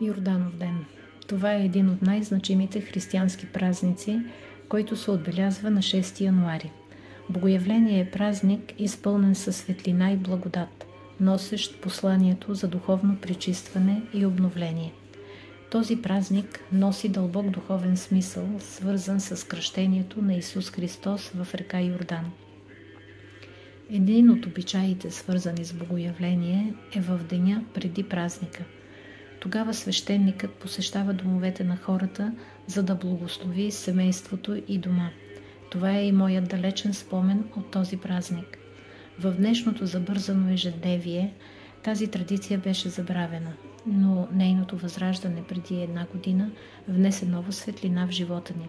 Йорданов ден. Това е един от най-значимите християнски празници, който се отбелязва на 6 януари. Богоявление е празник, изпълнен със светлина и благодат, носещ посланието за духовно пречистване и обновление. Този празник носи дълбок духовен смисъл, свързан с кръщението на Исус Христос в река Йордан. Един от обичаите, свързани с богоявление, е в деня преди празника. Тогава свещеникът посещава домовете на хората, за да благослови семейството и дома. Това е и моят далечен спомен от този празник. В днешното забързано ежедневие тази традиция беше забравена, но нейното възраждане преди 1 година внесе нова светлина в живота ни.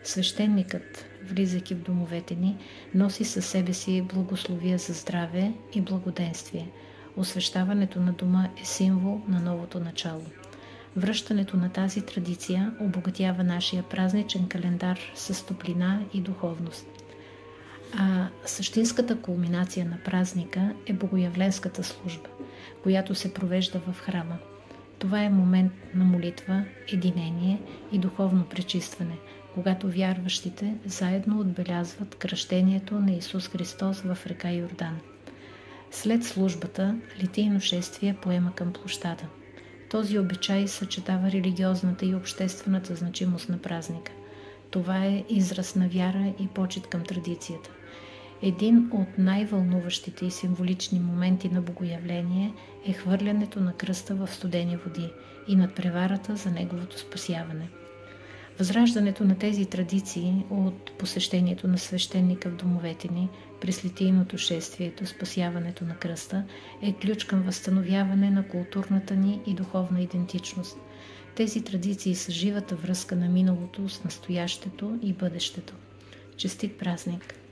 Свещеникът, влизайки в домовете ни, носи със себе си благословия за здраве и благоденствие. Освещаването на дома е символ на новото начало. Връщането на тази традиция обогатява нашия празничен календар с топлина и духовност. А същинската кулминация на празника е богоявленската служба, която се провежда в храма. Това е момент на молитва, единение и духовно пречистване, когато вярващите заедно отбелязват кръщението на Исус Христос в река Йордан. След службата, литийно шествие поема към площада. Този обичай съчетава религиозната и обществената значимост на празника. Това е израз на вяра и почит към традицията. Един от най-вълнуващите и символични моменти на богоявление е хвърлянето на кръста в студени води и надпреварата за неговото спасяване. Възраждането на тези традиции от посещението на свещеника в домовете ни през литийното шествие до спасяването на кръста е ключ към възстановяване на културната ни и духовна идентичност. Тези традиции са живата връзка на миналото с настоящето и бъдещето. Честит празник!